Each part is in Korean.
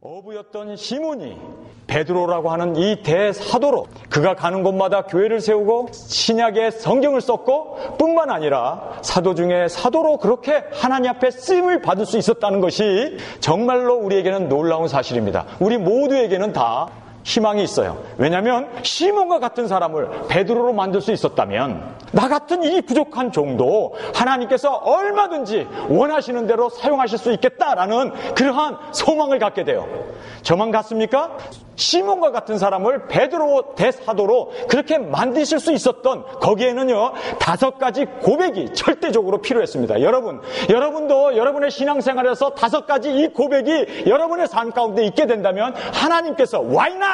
어부였던 시몬이 베드로라고 하는 이 대사도로 그가 가는 곳마다 교회를 세우고 신약의 성경을 썼고 뿐만 아니라 사도 중에 사도로 그렇게 하나님 앞에 쓰임을 받을 수 있었다는 것이 정말로 우리에게는 놀라운 사실입니다. 우리 모두에게는 다 희망이 있어요. 왜냐하면 시몬과 같은 사람을 베드로로 만들 수 있었다면 나 같은 이 부족한 종도 하나님께서 얼마든지 원하시는 대로 사용하실 수 있겠다라는 그러한 소망을 갖게 돼요. 저만 같습니까? 시몬과 같은 사람을 베드로 대사도로 그렇게 만드실 수 있었던 거기에는요 5가지 고백이 절대적으로 필요했습니다. 여러분도 여러분의 신앙생활에서 5가지 이 고백이 여러분의 삶 가운데 있게 된다면 하나님께서 why not?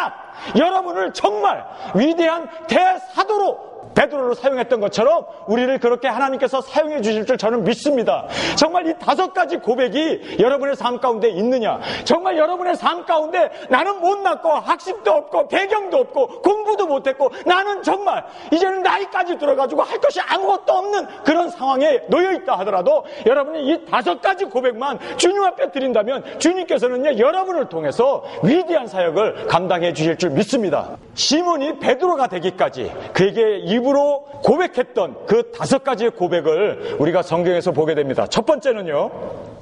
여러분을 정말 위대한 대사도로 베드로를 사용했던 것처럼 우리를 그렇게 하나님께서 사용해 주실 줄 저는 믿습니다. 정말 이 5가지 고백이 여러분의 삶 가운데 있느냐? 정말 여러분의 삶 가운데 나는 못났고 학식도 없고 배경도 없고 공부도 못했고 나는 정말 이제는 나이까지 들어가지고 할 것이 아무것도 없는 그런 상황에 놓여있다 하더라도 여러분이 이 5가지 고백만 주님 앞에 드린다면 주님께서는요 여러분을 통해서 위대한 사역을 감당해 주실 줄 믿습니다. 시몬이 베드로가 되기까지 그에게 입으로 고백했던 그 5가지의 고백을 우리가 성경에서 보게 됩니다. 첫 번째는요,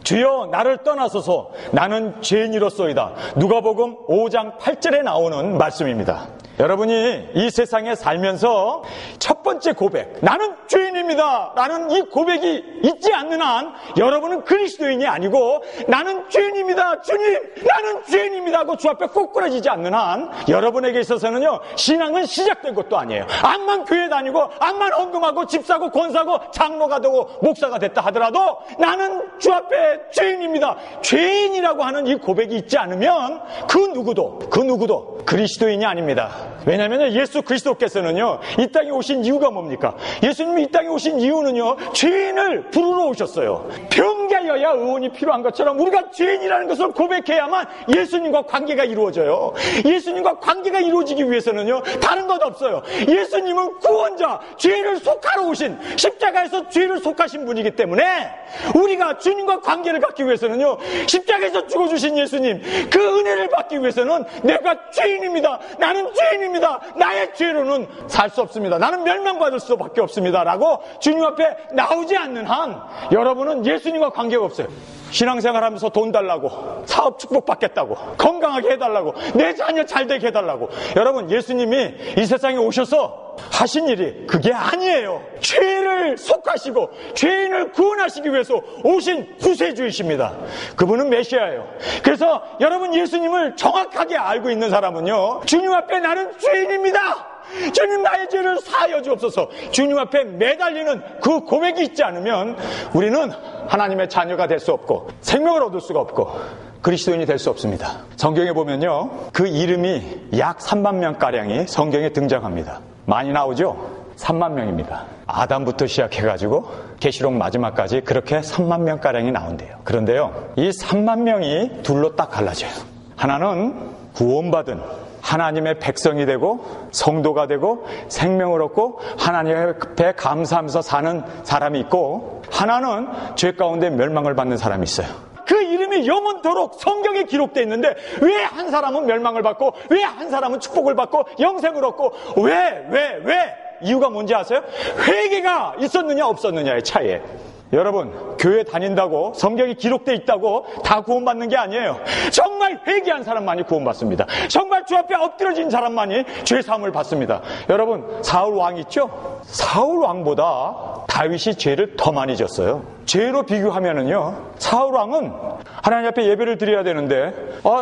주여 나를 떠나소서 나는 죄인이로소이다. 누가복음 5장 8절에 나오는 말씀입니다. 여러분이 이 세상에 살면서 첫 번째 고백, 나는 죄인입니다 라는 이 고백이 있지 않는 한 여러분은 그리스도인이 아니고 나는 죄인입니다 주님 나는 죄인입니다 하고 주 앞에 꼬꾸라지지 않는 한 여러분에게 있어서는요 신앙은 시작된 것도 아니에요. 암만 교회 다니고 암만 헌금하고 집 사고 권 사고 장로가 되고 목사가 됐다 하더라도 나는 주 앞에 죄인입니다. 죄인이라고 하는 이 고백이 있지 않으면 그 누구도 그리스도인이 아닙니다. 왜냐하면 예수 그리스도께서는요 이 땅에 오신 이유가 뭡니까? 예수님이 이 땅에 오신 이유는요 죄인을 부르러 오셨어요. 병자여야 의원이 필요한 것처럼 우리가 죄인이라는 것을 고백해야만 예수님과 관계가 이루어져요. 예수님과 관계가 이루어지기 위해서는요 다른 것 없어요. 예수님은 구원자, 죄를 속하러 오신 십자가에서 죄를 속하신 분이기 때문에 우리가 주님과 관계를 갖기 위해서는요 십자가에서 죽어주신 예수님 그 은혜를 받기 위해서는 내가 죄인입니다. 나는 죄인입니다. 나의 죄로는 살 수 없습니다. 나는 멸망받을 수밖에 없습니다 라고 주님 앞에 나오지 않는 한 여러분은 예수님과 관계가 없어요. 신앙생활하면서 돈 달라고, 사업 축복받겠다고, 건강하게 해달라고, 내 자녀 잘되게 해달라고. 여러분 예수님이 이 세상에 오셔서 하신 일이 그게 아니에요. 죄를 속하시고 죄인을 구원하시기 위해서 오신 구세주이십니다. 그분은 메시아예요. 그래서 여러분 예수님을 정확하게 알고 있는 사람은요 주님 앞에 나는 죄인입니다. 주님 나의 죄를 사하여 주옵소서. 주님 앞에 매달리는 그 고백이 있지 않으면 우리는 하나님의 자녀가 될 수 없고 생명을 얻을 수가 없고 그리스도인이 될 수 없습니다. 성경에 보면요 그 이름이 약 3만 명가량이 성경에 등장합니다. 많이 나오죠? 3만 명입니다. 아담부터 시작해가지고 계시록 마지막까지 그렇게 3만 명가량이 나온대요. 그런데요 이 3만 명이 둘로 딱 갈라져요. 하나는 구원받은 하나님의 백성이 되고 성도가 되고 생명을 얻고 하나님 앞에 감사하면서 사는 사람이 있고 하나는 죄 가운데 멸망을 받는 사람이 있어요. 그 이름이 영원토록 성경에 기록되어 있는데 왜 한 사람은 멸망을 받고 왜 한 사람은 축복을 받고 영생을 얻고 왜? 이유가 뭔지 아세요? 회개가 있었느냐 없었느냐의 차이예요. 여러분 교회 다닌다고 성경이 기록되어 있다고 다 구원받는 게 아니에요. 정말 회개한 사람만이 구원받습니다. 정말 주 앞에 엎드려진 사람만이 죄사함을 받습니다. 여러분 사울 왕 있죠? 사울 왕보다 다윗이 죄를 더 많이 졌어요. 죄로 비교하면은요 사울 왕은 하나님 앞에 예배를 드려야 되는데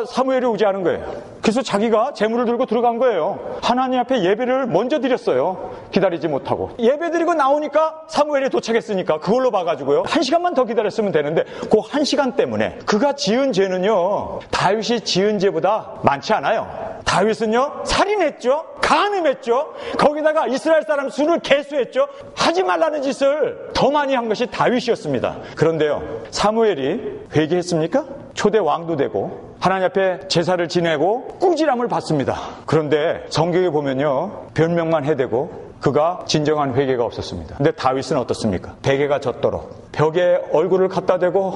사무엘이 오지 않은 거예요. 그래서 자기가 제물을 들고 들어간 거예요. 하나님 앞에 예배를 먼저 드렸어요. 기다리지 못하고 예배 드리고 나오니까 사무엘이 도착했으니까 그걸로 봐가지고요 1시간만 더 기다렸으면 되는데 그 1시간 때문에 그가 지은 죄는요 다윗이 지은 죄보다 많지 않아요. 다윗은요 살인했죠, 간음했죠, 거기다가 이스라엘 사람 수를 계수했죠. 하지 말라는 짓을 더 많이 한 것이 다윗이었습니다. 그런데요 사무엘이 회개했습니까? 초대 왕도 되고 하나님 앞에 제사를 지내고 꾸지람을 받습니다. 그런데 성경에 보면요 변명만 해대고 그가 진정한 회개가 없었습니다. 근데 다윗은 어떻습니까? 베개가 젖도록 벽에 얼굴을 갖다 대고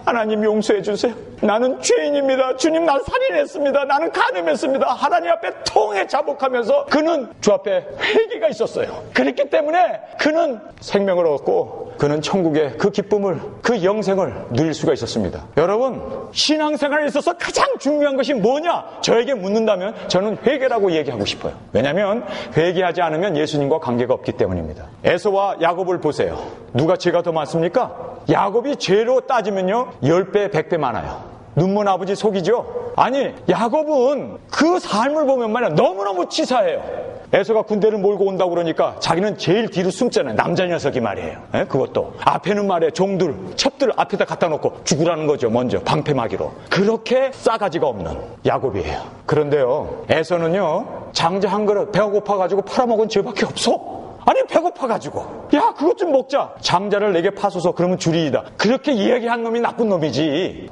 하나님 용서해 주세요. 나는 죄인입니다. 주님, 나 살인했습니다. 나는 간음했습니다. 하나님 앞에 통해 자복하면서 그는 주 앞에 회개가 있었어요. 그렇기 때문에 그는 생명을 얻고 그는 천국의 그 기쁨을, 그 영생을 누릴 수가 있었습니다. 여러분, 신앙생활에 있어서 가장 중요한 것이 뭐냐? 저에게 묻는다면 저는 회개라고 얘기하고 싶어요. 왜냐하면 회개하지 않으면 예수님과 관계가 없기 때문입니다. 에서와 야곱을 보세요. 누가 죄가 더 많습니까? 야곱이 죄로 따지면요 10배, 100배 많아요. 눈먼 아버지 속이죠? 아니, 야곱은 그 삶을 보면 말이야 너무너무 치사해요. 에서가 군대를 몰고 온다고 그러니까 자기는 제일 뒤로 숨잖아요. 남자 녀석이 말이에요. 그것도 앞에는 말이에요. 종들, 첩들 앞에다 갖다 놓고 죽으라는 거죠. 먼저 방패막이로. 그렇게 싸가지가 없는 야곱이에요. 그런데요, 에서는요 장자 한 그릇 배가 고파가지고 팔아먹은 죄밖에 없어. 아니, 배고파가지고 야 그것 좀 먹자. 장자를 내게 파소서. 그러면 주리이다. 그렇게 이야기한 놈이 나쁜 놈이지.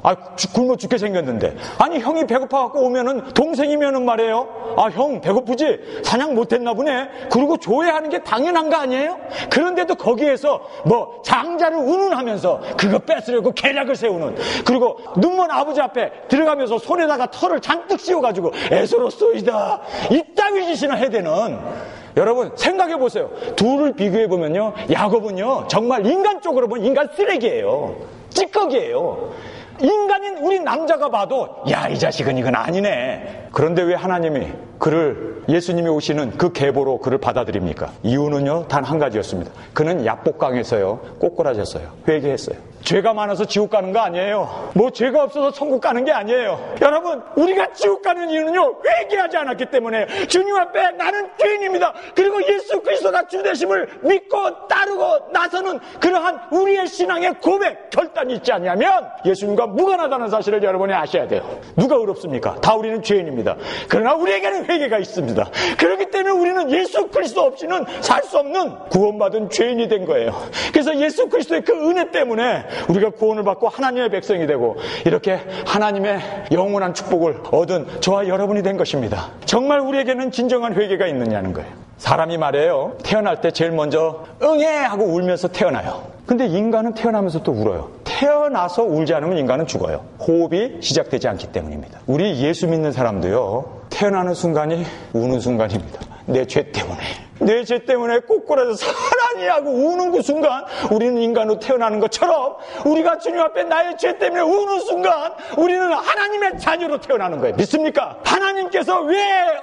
굶어 죽게 생겼는데. 아니, 형이 배고파갖고 오면은 동생이면은 말이에요. 형 배고프지? 사냥 못했나 보네. 그리고 조회하는 게 당연한 거 아니에요? 그런데도 거기에서 뭐 장자를 운운하면서 그거 뺏으려고 계략을 세우는, 그리고 눈먼 아버지 앞에 들어가면서 손에다가 털을 잔뜩 씌워가지고 에서로소이다 이따위 짓이나 해대는, 여러분 생각해 보세요. 둘을 비교해 보면요, 야곱은요 정말 인간적으로 보면 인간 쓰레기예요. 찌꺼기예요. 인간인 우리 남자가 봐도 야, 이 자식은 이건 아니네. 그런데 왜 하나님이 그를, 예수님이 오시는 그 계보로 그를 받아들입니까? 이유는요 단 한 가지였습니다. 그는 야복강에서요 꼬꾸라졌어요. 회개했어요. 죄가 많아서 지옥 가는 거 아니에요. 뭐 죄가 없어서 천국 가는 게 아니에요. 여러분, 우리가 지옥 가는 이유는요 회개하지 않았기 때문에. 주님 앞에 나는 죄인입니다. 그리고 예수 그리스도가 주 되심을 믿고 따르고 나서는 그러한 우리의 신앙의 고백, 결단이 있지 않냐면 예수님과 무관하다는 사실을 여러분이 아셔야 돼요. 누가 의롭습니까? 다 우리는 죄인입니다. 그러나 우리에게는 회개가 있습니다. 그렇기 때문에 우리는 예수 그리스도 없이는 살 수 없는 구원받은 죄인이 된 거예요. 그래서 예수 그리스도의 그 은혜 때문에 우리가 구원을 받고 하나님의 백성이 되고 이렇게 하나님의 영원한 축복을 얻은 저와 여러분이 된 것입니다. 정말 우리에게는 진정한 회개가 있느냐는 거예요. 사람이 말이에요, 태어날 때 제일 먼저 응애 하고 울면서 태어나요. 근데 인간은 태어나면서 또 울어요. 태어나서 울지 않으면 인간은 죽어요. 호흡이 시작되지 않기 때문입니다. 우리 예수 믿는 사람도요 태어나는 순간이 우는 순간입니다. 내 죄 때문에. 내 죄 때문에 꼬꾸라져서 하나님 하고 우는 그 순간 우리는 인간으로 태어나는 것처럼 우리가 주님 앞에 나의 죄 때문에 우는 순간 우리는 하나님의 자녀로 태어나는 거예요. 믿습니까? 하나님께서 왜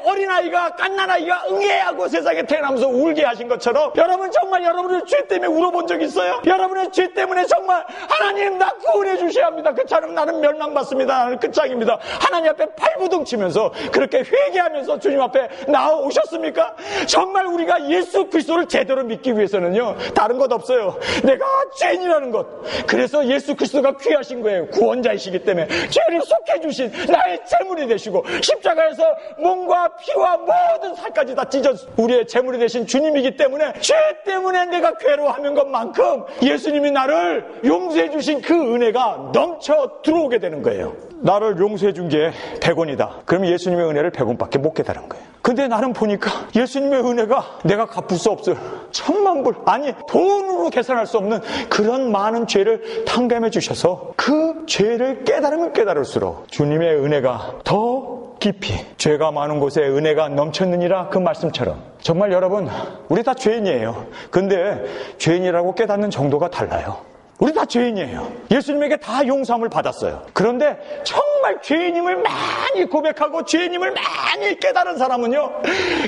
어린아이가, 갓난아이가 응애하고 세상에 태어나면서 울게 하신 것처럼 여러분 정말 여러분의 죄 때문에 울어본 적 있어요? 여러분의 죄 때문에 정말 하나님 나 구원해 주셔야 합니다. 그처럼 나는 멸망받습니다. 나는 끝장입니다. 하나님 앞에 발부둥 치면서 그렇게 회개하면서 주님 앞에 나오셨습니까? 정말 우리가 예수 그리스도를 제대로 믿기 위해서는요 다른 것 없어요. 내가 죄인이라는 것. 그래서 예수 그리스도가 귀하신 거예요. 구원자이시기 때문에 죄를 속해주신 나의 제물이 되시고 십자가에서 몸과 피와 모든 살까지 다 찢어 우리의 제물이 되신 주님이기 때문에 죄 때문에 내가 괴로워하는 것만큼 예수님이 나를 용서해 주신 그 은혜가 넘쳐 들어오게 되는 거예요. 나를 용서해 준 게 100원이다. 그럼 예수님의 은혜를 100원밖에 못 깨달은 거예요. 근데 나는 보니까 예수님의 은혜가 내가 갚을 수 없을 천만불, 아니 돈으로 계산할 수 없는 그런 많은 죄를 탕감해 주셔서 그 죄를 깨달으면 깨달을수록 주님의 은혜가 더 깊이, 죄가 많은 곳에 은혜가 넘쳤느니라, 그 말씀처럼 정말 여러분 우리 다 죄인이에요. 근데 죄인이라고 깨닫는 정도가 달라요. 우리 다 죄인이에요. 예수님에게 다 용서함을 받았어요. 그런데 정말 죄인임을 많이 고백하고 죄인임을 많이 깨달은 사람은요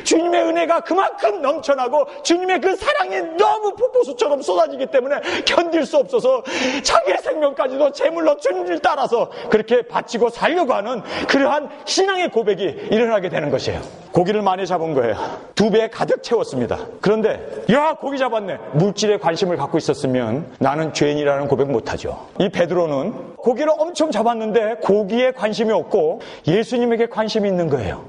주님의 은혜가 그만큼 넘쳐나고 주님의 그 사랑이 너무 폭포수처럼 쏟아지기 때문에 견딜 수 없어서 자기의 생명까지도 제물로 주님을 따라서 그렇게 바치고 살려고 하는 그러한 신앙의 고백이 일어나게 되는 것이에요. 고기를 많이 잡은 거예요. 2배 가득 채웠습니다. 그런데 야 고기 잡았네. 물질에 관심을 갖고 있었으면 나는 죄인이라는 고백 못하죠. 이 베드로는 고기를 엄청 잡았는데 고기에 관심이 없고 예수님에게 관심이 있는 거예요.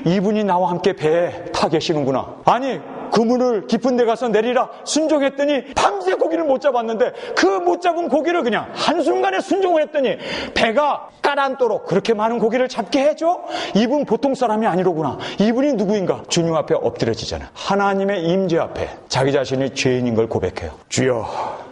이분이 나와 함께 배에 타 계시는구나. 아니 그물을 깊은 데 가서 내리라 순종했더니 밤새 고기를 못 잡았는데 그 못 잡은 고기를 그냥 한순간에 순종을 했더니 배가 가라앉도록 그렇게 많은 고기를 잡게 해줘? 이분 보통 사람이 아니로구나. 이분이 누구인가? 주님 앞에 엎드려지잖아. 하나님의 임재 앞에 자기 자신이 죄인인 걸 고백해요. 주여,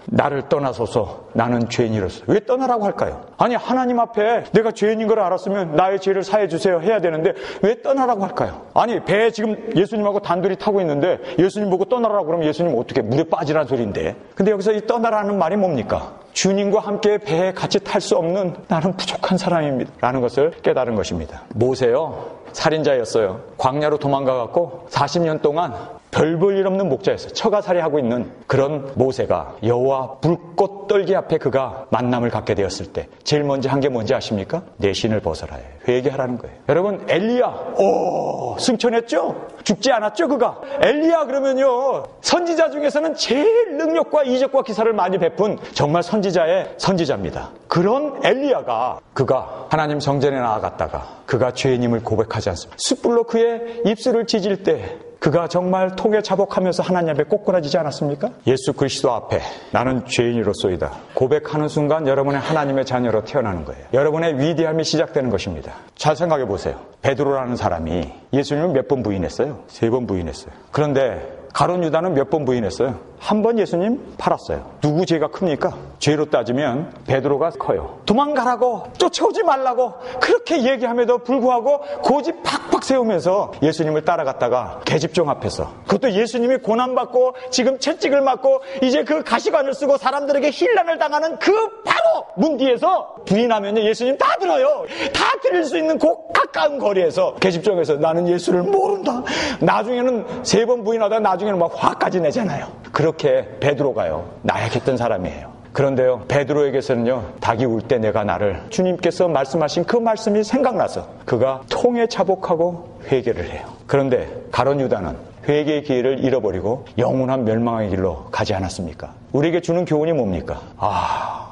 나를 떠나소서. 나는 죄인이로서. 왜 떠나라고 할까요? 아니, 하나님 앞에 내가 죄인인 걸 알았으면 나의 죄를 사해 주세요 해야 되는데 왜 떠나라고 할까요? 아니, 배에 지금 예수님하고 단둘이 타고 있는데 예수님 보고 떠나라고 그러면 예수님 어떻게 물에 빠지라는 소리인데. 근데 여기서 이 떠나라는 말이 뭡니까? 주님과 함께 배에 같이 탈 수 없는 나는 부족한 사람입니다 라는 것을 깨달은 것입니다. 모세요, 살인자였어요. 광야로 도망가갖고 40년 동안 별 볼 일 없는 목자였어요. 처가살이하고 있는 그런 모세가 여호와 불꽃 떨기 앞에 그가 만남을 갖게 되었을 때 제일 먼저 한 게 뭔지 아십니까? 내 신을 벗어라 해요. 회개하라는 거예요. 여러분, 엘리야, 승천했죠? 죽지 않았죠 그가? 엘리야 그러면요, 선지자 중에서는 제일 능력과 이적과 기사를 많이 베푼 정말 선지자의 선지자입니다. 그런 엘리야가 그가 하나님 성전에 나아갔다가 그가 죄인임을 고백하지 않습니다. 숯불로 그의 입술을 찢을 때 그가 정말 통에 자복하면서 하나님 앞에 꼬꾸라지지 않았습니까? 예수 그리스도 앞에 나는 죄인으로소이다 고백하는 순간 여러분의 하나님의 자녀로 태어나는 거예요. 여러분의 위대함이 시작되는 것입니다. 잘 생각해 보세요. 베드로라는 사람이 예수님을 몇 번 부인했어요? 3번 부인했어요. 그런데 가룟 유다는 몇 번 부인했어요? 한 번 예수님 팔았어요. 누구 죄가 큽니까? 죄로 따지면 베드로가 커요. 도망가라고, 쫓아오지 말라고 그렇게 얘기함에도 불구하고 고집 팍팍 세우면서 예수님을 따라갔다가 계집종 앞에서, 그것도 예수님이 고난받고 지금 채찍을 맞고 이제 그 가시관을 쓰고 사람들에게 힐난을 당하는 그 바로 문 뒤에서 부인하면 예수님 다 들어요. 다 들을 수 있는 그 가까운 거리에서 계집종에서 나는 예수를 모른다. 나중에는 3번 부인하다가 나중에는 막 화까지 내잖아요. 그렇게 베드로가요, 나약했던 사람이에요. 그런데요, 베드로에게서는요, 닭이 울 때 내가 나를, 주님께서 말씀하신 그 말씀이 생각나서 그가 통에 자복하고 회개를 해요. 그런데 가룟 유다는 회개의 기회를 잃어버리고 영원한 멸망의 길로 가지 않았습니까? 우리에게 주는 교훈이 뭡니까?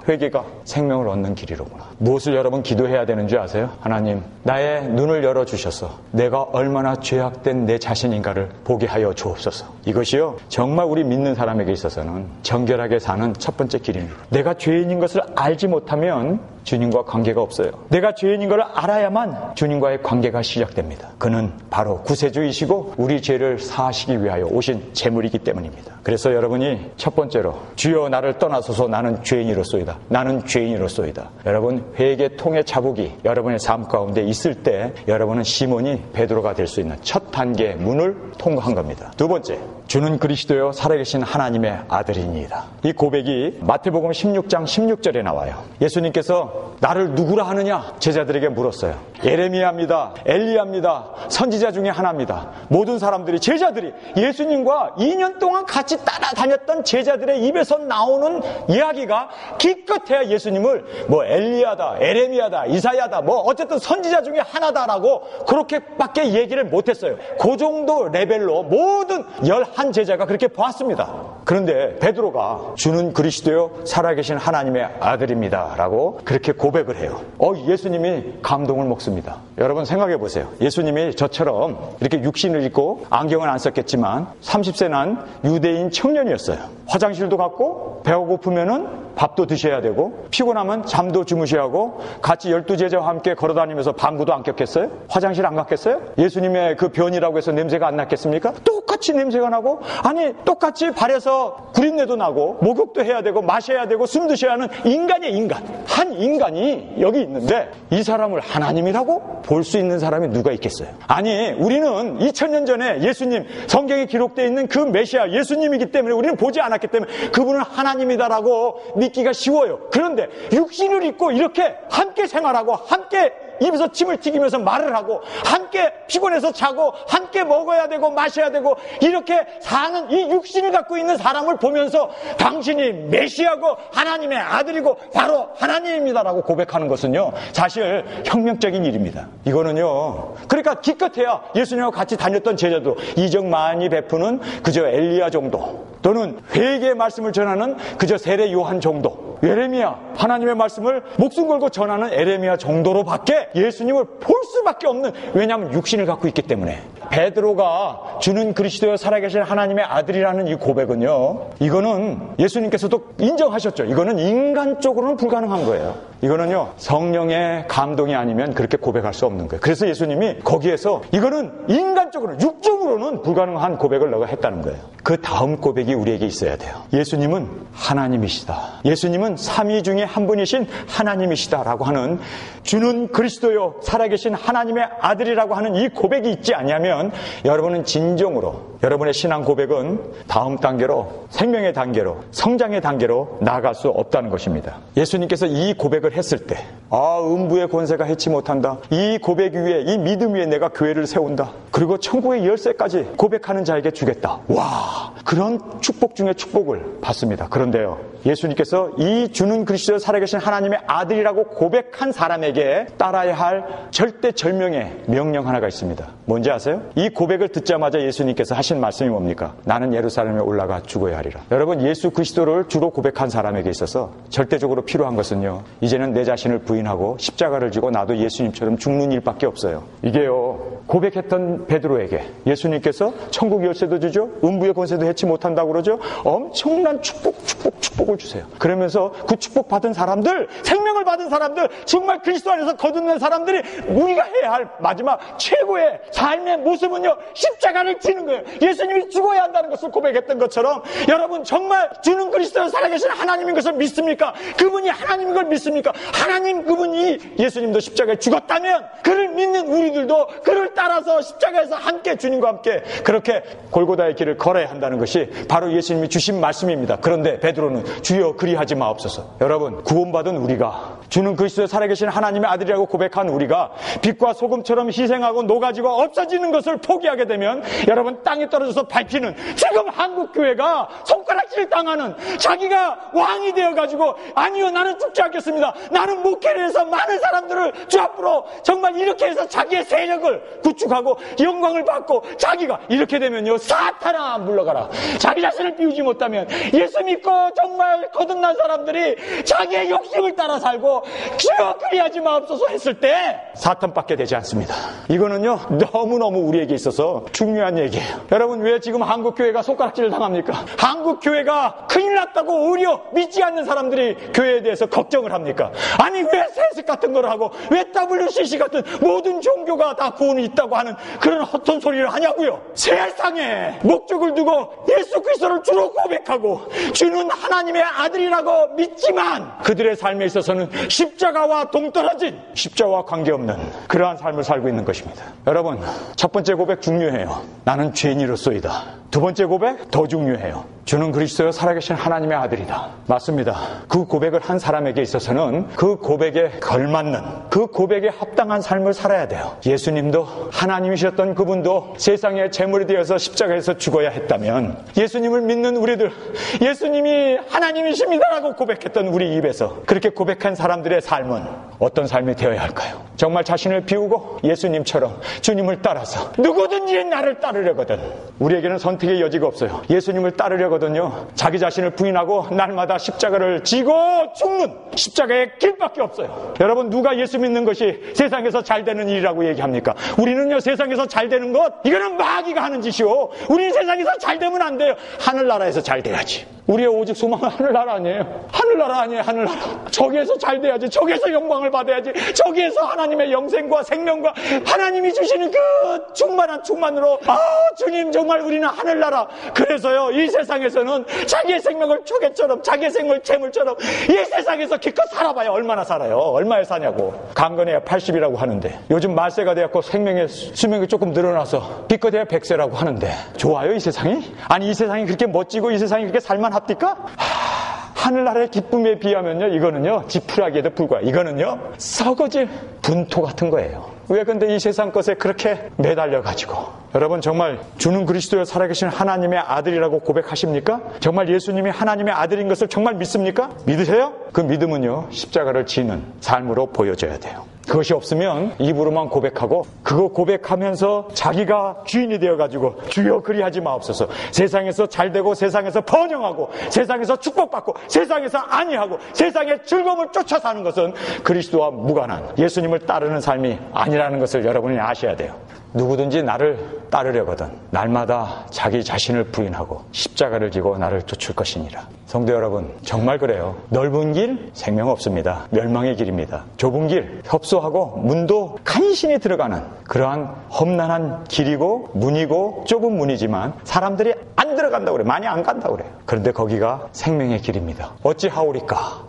회개가 생명을 얻는 길이로구나. 무엇을 여러분 기도해야 되는 줄 아세요? 하나님, 나의 눈을 열어주셔서 내가 얼마나 죄악된 내 자신인가를 보게 하여 주옵소서. 이것이요, 정말 우리 믿는 사람에게 있어서는 정결하게 사는 첫 번째 길입니다. 내가 죄인인 것을 알지 못하면 주님과 관계가 없어요. 내가 죄인인 걸 알아야만 주님과의 관계가 시작됩니다. 그는 바로 구세주이시고 우리 죄를 사하시기 위하여 오신 제물이기 때문입니다. 그래서 여러분이 첫 번째로 주여 나를 떠나소서 나는 죄인이로소이다. 나는 죄인이로소이다. 여러분, 회개 통의 자복이 여러분의 삶 가운데 있을 때 여러분은 시몬이 베드로가 될 수 있는 첫 단계의 문을 통과한 겁니다. 두 번째, 주는 그리스도요 살아계신 하나님의 아들이니이다. 이 고백이 마태복음 16장 16절에 나와요. 예수님께서 나를 누구라 하느냐 제자들에게 물었어요. 예레미야입니다. 엘리야입니다. 선지자 중에 하나입니다. 모든 사람들이, 제자들이 예수님과 2년 동안 같이 따라다녔던 제자들의 입에서 나오는 이야기가 기껏해야 예수님을 뭐 엘리야다, 에레미야다, 이사야다, 뭐 어쨌든 선지자 중에 하나다라고 그렇게밖에 얘기를 못했어요. 그 정도 레벨로 모든 11제자가 그렇게 보았습니다. 그런데 베드로가 주는 그리스도요 살아계신 하나님의 아들입니다 라고 그렇게 고백을 해요. 예수님이 감동을 먹습니다. 여러분 생각해 보세요. 예수님이 저처럼 이렇게 육신을 입고 안경은 안 썼겠지만 30세 난 유대인 청년이었어요. 화장실도 갔고 배가 고프면은 밥도 드셔야 되고 피곤하면 잠도 주무셔야 하고 같이 12제자와 함께 걸어다니면서 방구도 안 꼈겠어요? 화장실 안 갔겠어요? 예수님의 그 변이라고 해서 냄새가 안 났겠습니까? 똑같이 냄새가 나고, 아니 똑같이 발에서 구린내도 나고 목욕도 해야 되고 마셔야 되고 숨 드셔야 하는 인간의 인간, 한 인간이 여기 있는데 이 사람을 하나님이라고 볼 수 있는 사람이 누가 있겠어요? 아니, 우리는 2000년 전에 예수님, 성경에 기록되어 있는 그 메시아 예수님이기 때문에 우리는 보지 않았기 때문에 그분은 하나님이다라고 믿기가 쉬워요. 그런데 육신을 입고 이렇게 함께 생활하고 함께 입에서 침을 튀기면서 말을 하고 함께 피곤해서 자고 함께 먹어야 되고 마셔야 되고 이렇게 사는 이 육신을 갖고 있는 사람을 보면서 당신이 메시아고 하나님의 아들이고 바로 하나님입니다라고 고백하는 것은요 사실 혁명적인 일입니다. 이거는요, 그러니까 기껏해야 예수님과 같이 다녔던 제자도 이적 많이 베푸는 그저 엘리야 정도, 또는 회개의 말씀을 전하는 그저 세례 요한 정도, 예레미야, 하나님의 말씀을 목숨 걸고 전하는 에레미야 정도로밖에 예수님을 볼 수밖에 없는, 왜냐하면 육신을 갖고 있기 때문에. 베드로가 주는 그리스도여 살아계신 하나님의 아들이라는 이 고백은요, 이거는 예수님께서도 인정하셨죠. 이거는 인간적으로는 불가능한 거예요. 이거는요, 성령의 감동이 아니면 그렇게 고백할 수 없는 거예요. 그래서 예수님이 거기에서 이거는 인간적으로는, 육적으로는 불가능한 고백을 너가 했다는 거예요. 그 다음 고백이 우리에게 있어야 돼요. 예수님은 하나님이시다. 예수님은 삼위 중에 한 분이신 하나님이시다라고 하는, 주는 그리스도요 살아계신 하나님의 아들이라고 하는 이 고백이 있지 않냐면 여러분은 진정으로 여러분의 신앙 고백은 다음 단계로, 생명의 단계로, 성장의 단계로 나아갈 수 없다는 것입니다. 예수님께서 이 고백을 했을 때, 음부의 권세가 해치 못한다. 이 고백 위에, 이 믿음 위에 내가 교회를 세운다. 그리고 천국의 열쇠까지 고백하는 자에게 주겠다. 와, 그런 축복 중에 축복을 받습니다. 그런데요, 예수님께서 이 주는 그리스도 살아계신 하나님의 아들이라고 고백한 사람에게 따라야 할 절대절명의 명령 하나가 있습니다. 뭔지 아세요? 이 고백을 듣자마자 예수님께서 하신 말씀이 뭡니까? 나는 예루살렘에 올라가 죽어야 하리라. 여러분, 예수 그리스도를 주로 고백한 사람에게 있어서 절대적으로 필요한 것은요, 이제는 내 자신을 부인하고 십자가를 지고 나도 예수님처럼 죽는 일밖에 없어요. 이게요, 고백했던 베드로에게 예수님께서 천국 열쇠도 주죠, 음부의 권세도 해치 못한다고 그러죠. 엄청난 축복을 주세요. 그러면서 그 축복받은 사람들, 생명을 받은 사람들, 정말 그리스도 안에서 거듭난 사람들이 우리가 해야 할 마지막 최고의 삶의 모습은요, 십자가를 지는 거예요. 예수님이 죽어야 한다는 것을 고백했던 것처럼, 여러분 정말 주는 그리스도 살아계신 하나님인 것을 믿습니까? 그분이 하나님인 걸 믿습니까? 하나님, 그분이 예수님도 십자가에 죽었다면 그를 믿는 우리들도 그를 따라서 십자가에서 함께, 주님과 함께 그렇게 골고다의 길을 걸어야 한다는 것이 바로 예수님이 주신 말씀입니다. 그런데 베드로는 주여 그리하지 마옵소서. 여러분, 구원받은 우리가, 주는 그리스도 살아계신 하나님의 아들이라고 고백한 우리가 빛과 소금처럼 희생하고 녹아지고 없어지는 것을 포기하게 되면 여러분, 땅에 떨어져서 밟히는, 지금 한국교회가 손가락질 당하는, 자기가 왕이 되어가지고 아니요 나는 죽지 않겠습니다, 나는 목회를 해서 많은 사람들을 주 앞으로 정말 이렇게 해서 자기의 세력을 구축하고 영광을 받고, 자기가 이렇게 되면요, 사탄아 물러가라. 자기 자신을 비우지 못하면, 예수 믿고 정말 거듭난 사람들이 자기의 욕심을 따라 살고 주여 그리하지 마옵소서 했을 때 사탄밖에 되지 않습니다. 이거는요, 너무너무 우리에게 있어서 중요한 얘기예요. 여러분, 왜 지금 한국교회가 손가락질을 당합니까? 한국교회가 큰일 났다고 오히려 믿지 않는 사람들이 교회에 대해서 걱정을 합니까? 아니, 왜 세습 같은 걸 하고, 왜 WCC 같은 모든 종교가 다 구원이 있다고 하는 그런 헛된 소리를 하냐고요. 세상에 목적을 두고 예수 그리스도를 주로 고백하고 주는 하나님의 아들이라고 믿지만 그들의 삶에 있어서는 십자가와 동떨어진, 십자가와 관계없는 그러한 삶을 살고 있는 것입니다. 여러분, 첫 번째 고백 중요해요. 나는 죄인이로소이다. 두 번째 고백 더 중요해요. 주는 그리스도여 살아계신 하나님의 아들이다. 맞습니다. 그 고백을 한 사람에게 있어서는 그 고백에 걸맞는, 그 고백에 합당한 삶을 살아야 돼요. 예수님도, 하나님이셨던 그분도 세상의 제물이 되어서 십자가에서 죽어야 했다면, 예수님을 믿는 우리들, 예수님이 하나님이십니다라고 고백했던 우리 입에서 그렇게 고백한 사람들의 삶은 어떤 삶이 되어야 할까요? 정말 자신을 비우고 예수님처럼 주님을 따라서 누구든지 나를 따르려거든. 우리에게는 선택의 여지가 없어요. 예수님을 따르려거든요, 자기 자신을 부인하고 날마다 십자가를 지고 죽는 십자가의 길밖에 없어요. 여러분, 누가 예수 믿는 것이 세상에서 잘 되는 일이라고 얘기합니까? 우리는요, 세상에서 잘 되는 것, 이거는 마귀가 하는 짓이요. 우리는 세상에서 잘 되면 안 돼요. 하늘나라에서 잘 돼야지. 우리의 오직 소망은 하늘나라 아니에요. 하늘나라 아니에요. 하늘나라. 저기에서 잘 돼야지. 저기에서 영광을 받아야지. 저기에서 하나님의 영생과 생명과 하나님이 주시는 그 충만한 충만으로, 주님 정말 우리는 하늘나라. 그래서요, 이 세상에서는 자기의 생명을 초계처럼, 자기의 생명을 재물처럼 이 세상에서 기껏 살아봐야 얼마나 살아요. 얼마에 사냐고. 강건해야 80이라고 하는데, 요즘 말세가 되었고 생명의 수명이 조금 늘어나서 기껏해야 100세라고 하는데 좋아요, 이 세상이? 아니, 이 세상이 그렇게 멋지고 이 세상이 그렇게 살만합니까? 하늘나라의 기쁨에 비하면요, 이거는요, 지푸라기에도 불과해요. 이거는요, 썩어질 분토 같은 거예요. 왜 근데 이 세상 것에 그렇게 매달려가지고, 여러분 정말 주는 그리스도여 살아계신 하나님의 아들이라고 고백하십니까? 정말 예수님이 하나님의 아들인 것을 정말 믿습니까? 믿으세요? 그 믿음은요, 십자가를 지는 삶으로 보여져야 돼요. 그것이 없으면 입으로만 고백하고 그거 고백하면서 자기가 주인이 되어가지고 주여 그리하지 마옵소서. 세상에서 잘되고 세상에서 번영하고 세상에서 축복받고 세상에서 안위하고 세상의 즐거움을 쫓아 사는 것은 그리스도와 무관한 예수님을 따르는 삶이 아니라는 것을 여러분이 아셔야 돼요. 누구든지 나를 따르려거든 날마다 자기 자신을 부인하고 십자가를 지고 나를 쫓을 것이니라. 성도 여러분, 정말 그래요. 넓은 길 생명 없습니다. 멸망의 길입니다. 좁은 길 협소하고 문도 간신히 들어가는 그러한 험난한 길이고 문이고 좁은 문이지만 사람들이 안 들어간다고 그래요. 많이 안 간다고 그래요. 그런데 거기가 생명의 길입니다. 어찌하오리까?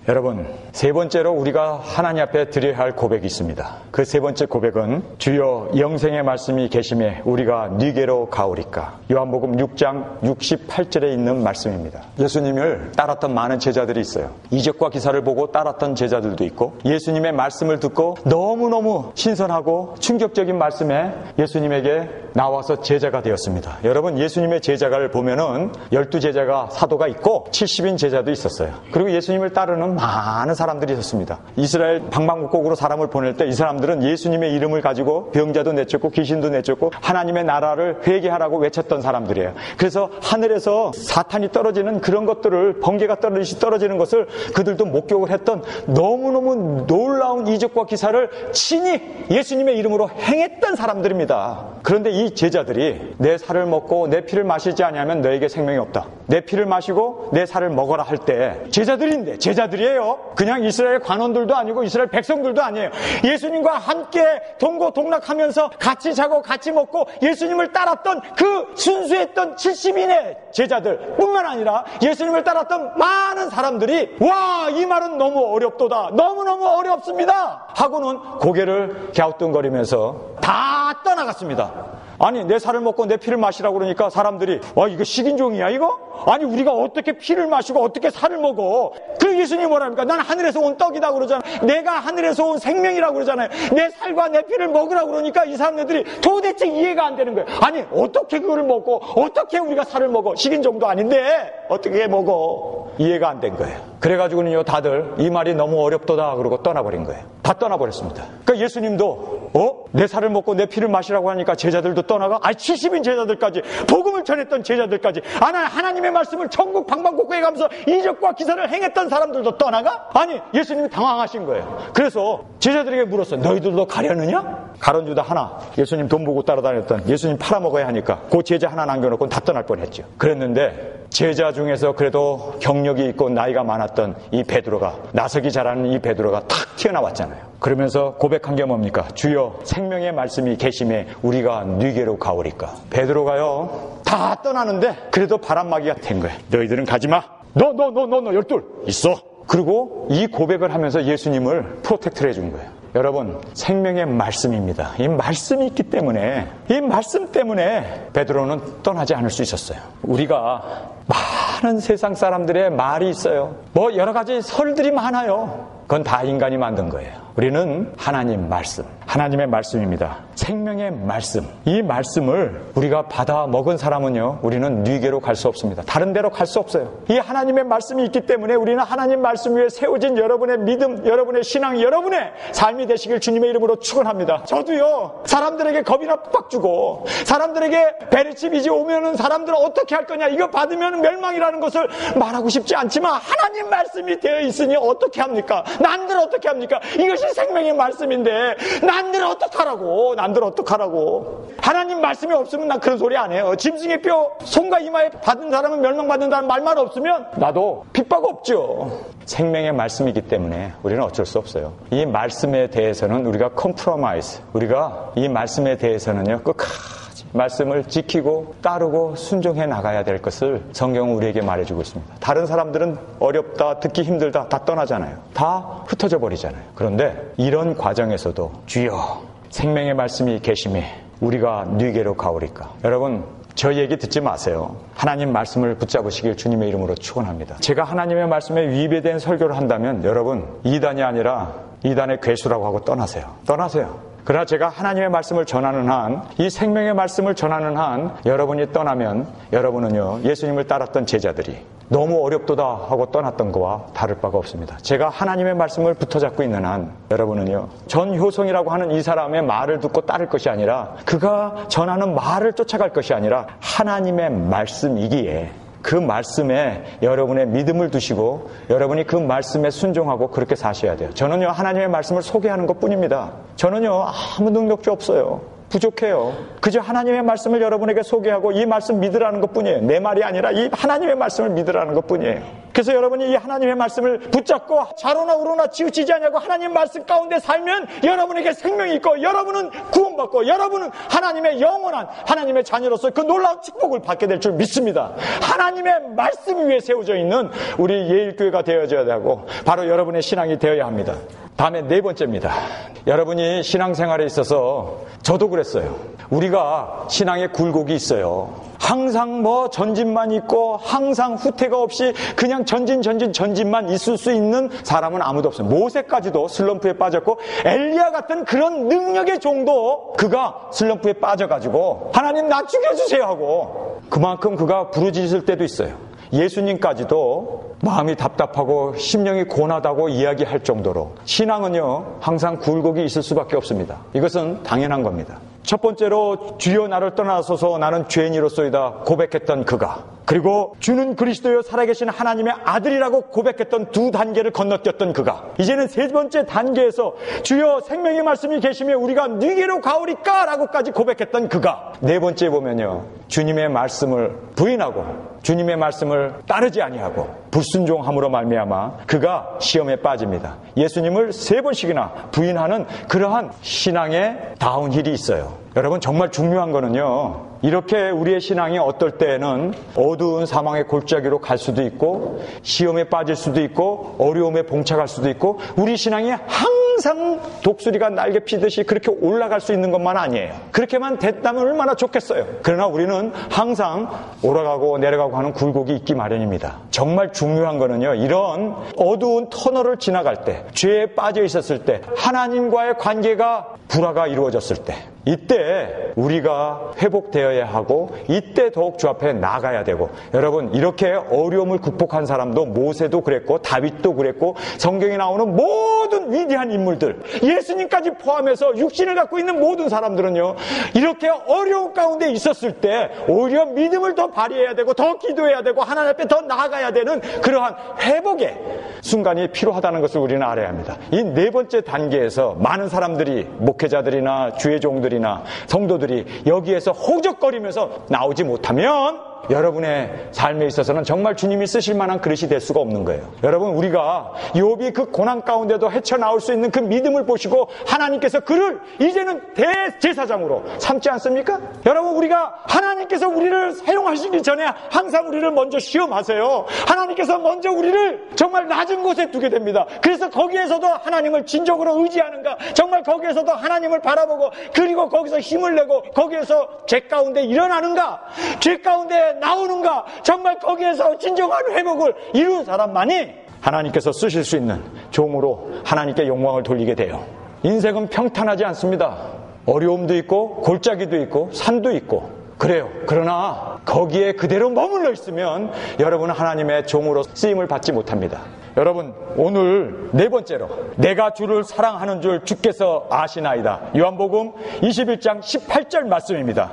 여러분, 세 번째로 우리가 하나님 앞에 드려야 할 고백이 있습니다. 그 세 번째 고백은 주여 영생의 말씀이 계심에 우리가 네게로 가오리까. 요한복음 6장 68절에 있는 말씀입니다. 예수님을 따랐던 많은 제자들이 있어요. 이적과 기사를 보고 따랐던 제자들도 있고 예수님의 말씀을 듣고 너무너무 신선하고 충격적인 말씀에 예수님에게 나와서 제자가 되었습니다. 여러분, 예수님의 제자가를 보면은 12제자가 사도가 있고 70인 제자도 있었어요. 그리고 예수님을 따르는 많은 사람들이 있었습니다. 이스라엘 방방곡곡으로 사람을 보낼 때 이 사람들은 예수님의 이름을 가지고 병자도 내쫓고 귀신도 내쫓고 하나님의 나라를 회개하라고 외쳤던 사람들이에요. 그래서 하늘에서 사탄이 떨어지는 그런 것들을 번개가 떨어지듯이 떨어지는 것을 그들도 목격을 했던 너무너무 놀라운 이적과 기사를 친히 예수님의 이름으로 행했던 사람들입니다. 그런데 이 제자들이 내 살을 먹고 내 피를 마시지 아니하면 너에게 생명이 없다. 내 피를 마시고 내 살을 먹어라 할 때 제자들이에요. 그냥 이스라엘 관원들도 아니고 이스라엘 백성들도 아니에요. 예수님과 함께 동고동락하면서 같이 자고 같이 먹고 예수님을 따랐던 그 순수했던 70인의 제자들 뿐만 아니라 예수님을 따랐던 많은 사람들이 와, 이 말은 너무 어렵도다. 너무너무 어렵습니다. 하고는 고개를 갸우뚱거리면서 다 떠나갔습니다. 아니, 내 살을 먹고 내 피를 마시라고 그러니까 사람들이 이거 식인종이야 이거? 아니, 우리가 어떻게 피를 마시고 어떻게 살을 먹어? 그 예수님이 뭐랍니까? 난 하늘에서 온 떡이다 그러잖아요. 내가 하늘에서 온 생명이라고 그러잖아요. 내 살과 내 피를 먹으라고 그러니까 이 사람들이 도대체 이해가 안 되는 거예요. 아니, 어떻게 그거를 먹고 어떻게 우리가 살을 먹어? 식인종도 아닌데 어떻게 먹어? 이해가 안 된 거예요. 그래가지고는요, 다들 이 말이 너무 어렵도다 그러고 떠나버린 거예요. 다 떠나버렸습니다. 그러니까 예수님도 내 살을 먹고 내 피를 마시라고 하니까 제자들도 떠나가? 70인 제자들까지, 복음을 전했던 제자들까지, 하나님의 말씀을 천국 방방곡곡에 가면서 이적과 기사를 행했던 사람들도 떠나가? 아니, 예수님이 당황하신 거예요. 그래서 제자들에게 물었어요. 너희들도 가려느냐? 가론유다 하나, 예수님 돈 보고 따라다녔던, 예수님 팔아먹어야 하니까 그 제자 하나 남겨놓고 다 떠날 뻔했죠. 그랬는데 제자 중에서 그래도 경력이 있고 나이가 많았던 이 베드로가, 나서기 잘하는 이 베드로가 탁 튀어나왔잖아요. 그러면서 고백한 게 뭡니까? 주여 생명의 말씀이 계심에 우리가 네게로 가오리까. 베드로가요 다 떠나는데 그래도 바람막이가 된 거예요. 너희들은 가지마. 너 12 있어. 그리고 이 고백을 하면서 예수님을 프로텍트를 해준 거예요. 여러분, 생명의 말씀입니다. 이 말씀이 있기 때문에, 이 말씀 때문에 베드로는 떠나지 않을 수 있었어요. 우리가 많은 세상 사람들의 말이 있어요. 여러 가지 설들이 많아요. 그건 다 인간이 만든 거예요. 우리는 하나님 말씀, 하나님의 말씀입니다. 생명의 말씀, 이 말씀을 우리가 받아 먹은 사람은요, 우리는 네게로 갈 수 없습니다. 다른 데로 갈 수 없어요. 이 하나님의 말씀이 있기 때문에 우리는 하나님 말씀 위에 세워진 여러분의 믿음, 여러분의 신앙, 여러분의 삶이 되시길 주님의 이름으로 축원합니다. 저도요, 사람들에게 겁이나 빡 주고 사람들에게 베르치비지 오면은 사람들은 어떻게 할 거냐, 이거 받으면 멸망이라는 것을 말하고 싶지 않지만 하나님 말씀이 되어 있으니 어떻게 합니까? 난들 어떻게 합니까? 이것이 생명의 말씀인데 난들 어떡하라고? 하나님 말씀이 없으면 난 그런 소리 안 해요. 짐승의 뼈 손과 이마에 받은 사람은 멸망받는다는 말만 없으면 나도 핍박 없죠. 생명의 말씀이기 때문에 우리는 어쩔 수 없어요. 이 말씀에 대해서는 우리가 컴프로마이즈, 우리가 이 말씀에 대해서는요 끝까지 말씀을 지키고 따르고 순종해 나가야 될 것을 성경은 우리에게 말해주고 있습니다. 다른 사람들은 어렵다, 듣기 힘들다, 다 떠나잖아요. 다 흩어져 버리잖아요. 그런데 이런 과정에서도 주여 생명의 말씀이 계심에 우리가 네게로 가오리까. 여러분, 저 얘기 듣지 마세요. 하나님 말씀을 붙잡으시길 주님의 이름으로 축원합니다. 제가 하나님의 말씀에 위배된 설교를 한다면 여러분, 이단이 아니라 이단의 괴수라고 하고 떠나세요. 그러나 제가 하나님의 말씀을 전하는 한, 이 생명의 말씀을 전하는 한 여러분이 떠나면 여러분은요, 예수님을 따랐던 제자들이 너무 어렵도다 하고 떠났던 거와 다를 바가 없습니다. 제가 하나님의 말씀을 붙어잡고 있는 한 여러분은요, 전효성이라고 하는 이 사람의 말을 듣고 따를 것이 아니라, 그가 전하는 말을 쫓아갈 것이 아니라 하나님의 말씀이기에 그 말씀에 여러분의 믿음을 두시고 여러분이 그 말씀에 순종하고 그렇게 사셔야 돼요. 저는요, 하나님의 말씀을 소개하는 것뿐입니다. 저는요, 아무 능력도 없어요. 부족해요. 그저 하나님의 말씀을 여러분에게 소개하고 이 말씀 믿으라는 것뿐이에요. 내 말이 아니라 이 하나님의 말씀을 믿으라는 것뿐이에요. 그래서 여러분이 이 하나님의 말씀을 붙잡고 좌로나 우로나 치우치지 않냐고 하나님의 말씀 가운데 살면 여러분에게 생명이 있고 여러분은 구원받고 여러분은 하나님의 영원한 하나님의 자녀로서 그 놀라운 축복을 받게 될 줄 믿습니다. 하나님의 말씀 위에 세워져 있는 우리 예일교회가 되어져야 하고 바로 여러분의 신앙이 되어야 합니다. 다음에 네 번째입니다. 여러분이 신앙생활에 있어서 저도 그랬어요. 우리가 신앙에 굴곡이 있어요. 항상 전진만 있고 항상 후퇴가 없이 그냥 전진만 있을 수 있는 사람은 아무도 없어요. 모세까지도 슬럼프에 빠졌고 엘리야 같은 그런 능력의 종도 그가 슬럼프에 빠져가지고 하나님 나 죽여주세요 하고 그만큼 그가 부르짖을 때도 있어요. 예수님까지도 마음이 답답하고 심령이 고나다고 이야기할 정도로 신앙은요, 항상 굴곡이 있을 수밖에 없습니다. 이것은 당연한 겁니다. 첫 번째로 주여 나를 떠나소서 나는 죄인이로소이다 고백했던 그가, 그리고 주는 그리스도여 살아계신 하나님의 아들이라고 고백했던 두 단계를 건너뛰었던 그가, 이제는 세 번째 단계에서 주여 생명의 말씀이 계시며 우리가 누게로 가오리까 라고까지 고백했던 그가, 네 번째 보면요, 주님의 말씀을 부인하고 주님의 말씀을 따르지 아니하고 불순종함으로 말미암아 그가 시험에 빠집니다. 예수님을 세 번씩이나 부인하는 그러한 신앙의 다운힐이 있어요. 여러분, 정말 중요한 거는요, 이렇게 우리의 신앙이 어떨 때에는 어두운 사망의 골짜기로 갈 수도 있고 시험에 빠질 수도 있고 어려움에 봉착할 수도 있고 우리 신앙이 항상 독수리가 날개 피듯이 그렇게 올라갈 수 있는 것만 아니에요. 그렇게만 됐다면 얼마나 좋겠어요. 그러나 우리는 항상 올라가고 내려가고 하는 굴곡이 있기 마련입니다. 정말 중요한 거는요, 이런 어두운 터널을 지나갈 때, 죄에 빠져 있었을 때, 하나님과의 관계가 불화가 이루어졌을 때, 이때 우리가 회복되어야 하고 이때 더욱 주 앞에 나가야 되고, 여러분, 이렇게 어려움을 극복한 사람도 모세도 그랬고 다윗도 그랬고 성경에 나오는 모든 위대한 인물들, 예수님까지 포함해서 육신을 갖고 있는 모든 사람들은요, 이렇게 어려움 가운데 있었을 때 오히려 믿음을 더 발휘해야 되고 더 기도해야 되고 하나님 앞에 더 나아가야 되는 그러한 회복의 순간이 필요하다는 것을 우리는 알아야 합니다. 이 네 번째 단계에서 많은 사람들이, 목회자들이나 주의 종들이나 성도들이 여기에서 호적거리면서 나오지 못하면 여러분의 삶에 있어서는 정말 주님이 쓰실 만한 그릇이 될 수가 없는 거예요. 여러분, 우리가 욥이 그 고난 가운데도 헤쳐나올 수 있는 그 믿음을 보시고 하나님께서 그를 이제는 대제사장으로 삼지 않습니까? 여러분, 우리가 하나님께서 우리를 사용하시기 전에 항상 우리를 먼저 시험하세요. 하나님께서 먼저 우리를 정말 낮은 곳에 두게 됩니다. 그래서 거기에서도 하나님을 진정으로 의지하는가, 정말 거기에서도 하나님을 바라보고 그리고 거기서 힘을 내고 거기에서 죄 가운데 일어나는가, 죄 가운데 나오는가, 정말 거기에서 진정한 회복을 이룬 사람만이 하나님께서 쓰실 수 있는 종으로 하나님께 영광을 돌리게 돼요. 인생은 평탄하지 않습니다. 어려움도 있고 골짜기도 있고 산도 있고 그래요. 그러나 거기에 그대로 머물러 있으면 여러분은 하나님의 종으로 쓰임을 받지 못합니다. 여러분, 오늘 네 번째로 내가 주를 사랑하는 줄 주께서 아시나이다. 요한복음 21장 18절 말씀입니다.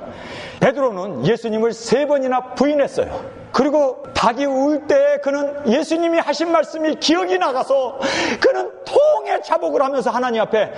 베드로는 예수님을 3번이나 부인했어요. 그리고 닭이 울 때 그는 예수님이 하신 말씀이 기억이 나가서 그는 통의 자복을 하면서 하나님 앞에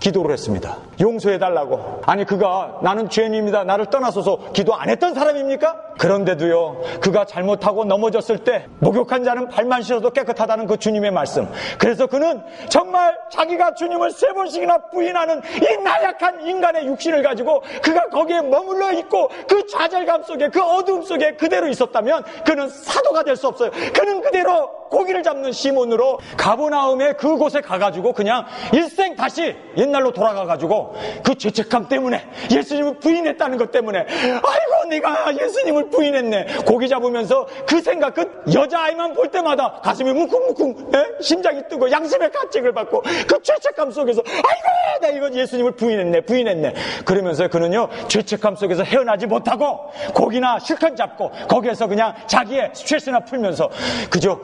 기도를 했습니다. 용서해달라고. 아니, 그가 나는 죄인입니다, 나를 떠나소서 기도 안 했던 사람입니까? 그런데도요, 그가 잘못하고 넘어졌을 때 목욕한 자는 발만 씻어도 깨끗하다는 그 주님의 말씀. 그래서 그는 정말 자기가 주님을 3번씩이나 부인하는 이 나약한 인간의 육신을 가지고 그가 거기에 머물러 있고 그 좌절감 속에, 그 어두움 속에 그대로 있었다면 그는 사도가 될 수 없어요. 그는 그대로 고기를 잡는 시몬으로 가버나움의 그곳에 가가지고 그냥 일생 다시 옛날로 돌아가가지고 못하고 그 죄책감 때문에 예수님을 부인했다는 것 때문에 아이고 내가 예수님을 부인했네. 고기 잡으면서 그 생각, 그 여자아이만 볼 때마다 가슴이 뭉쿵뭉쿵 심장이 뜨고 양심의 가책을 받고 그 죄책감 속에서 아이고 나 이거 예수님을 부인했네. 그러면서 그는요 죄책감 속에서 헤어나지 못하고 고기나 실컷 잡고 거기에서 그냥 자기의 스트레스나 풀면서 그저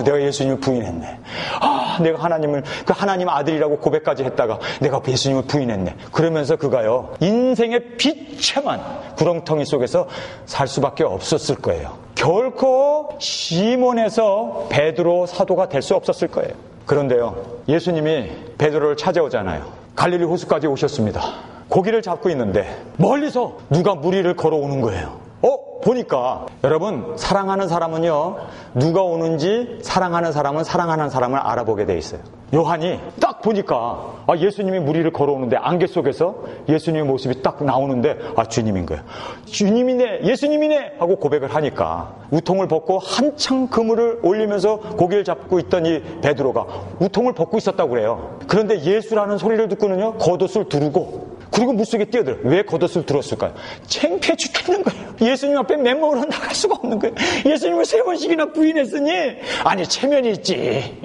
내가 예수님을 부인했네. 내가 그 하나님 아들이라고 고백까지 했다가 내가 예수님을 부인했네. 그러면서 그가요 인생의 비참한 구렁텅이 속에서 살 수밖에 없었을 거예요. 결코 시몬에서 베드로 사도가 될 수 없었을 거예요. 그런데요 예수님이 베드로를 찾아오잖아요. 갈릴리 호수까지 오셨습니다. 고기를 잡고 있는데 멀리서 누가 무리를 걸어오는 거예요. 보니까 여러분 사랑하는 사람은요 누가 오는지 사랑하는 사람은 사랑하는 사람을 알아보게 돼 있어요. 요한이 딱 보니까 예수님이 무리를 걸어오는데 안개 속에서 예수님의 모습이 딱 나오는데 주님인 거예요. 주님이네 예수님이네 하고 고백을 하니까 우통을 벗고 한창 그물을 올리면서 고기를 잡고 있던 이 베드로가 우통을 벗고 있었다고 그래요. 그런데 예수라는 소리를 듣고는요 겉옷을 두르고 그리고 물속에 뛰어들어. 왜 겉옷을 들었을까요? 창피해 죽겠는 거예요. 예수님 앞에 맨몸으로 나갈 수가 없는 거예요. 예수님을 3번씩이나 부인했으니 아니 체면이 있지.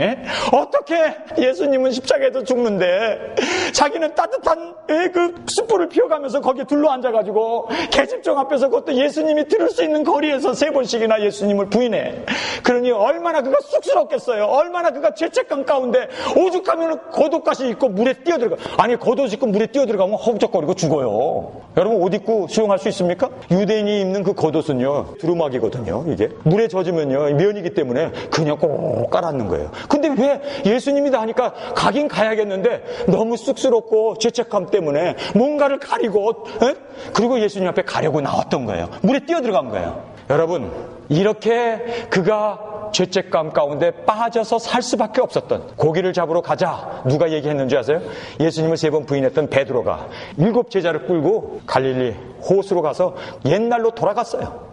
어떻게 예수님은 십자가에서 죽는데 자기는 따뜻한 그 숯불을 피워가면서 거기에 둘러앉아가지고 계집종 앞에서 그것도 예수님이 들을 수 있는 거리에서 3번씩이나 예수님을 부인해. 그러니 얼마나 그가 쑥스럽겠어요. 얼마나 그가 죄책감 가운데 오죽하면 겉옷까지 입고 물에 뛰어들어가. 아니 겉옷 입고 물에 뛰어들어가면 허우적거리고 죽어요. 여러분 옷 입고 수영할 수 있습니까? 유대인이 입는 그 겉옷은요 두루마기거든요. 이게 물에 젖으면요 면이기 때문에 그냥 꼭 깔아앉는 거예요. 근데 왜 예수님이다 하니까 가긴 가야겠는데 너무 쑥스럽고 죄책감 때문에 뭔가를 가리고 그리고 예수님 앞에 가려고 나왔던 거예요. 물에 뛰어들어간 거예요. 여러분 이렇게 그가 죄책감 가운데 빠져서 살 수밖에 없었던 고기를 잡으러 가자. 누가 얘기했는지 아세요? 예수님을 3번 부인했던 베드로가 7 제자를 끌고 갈릴리 호수로 가서 옛날로 돌아갔어요.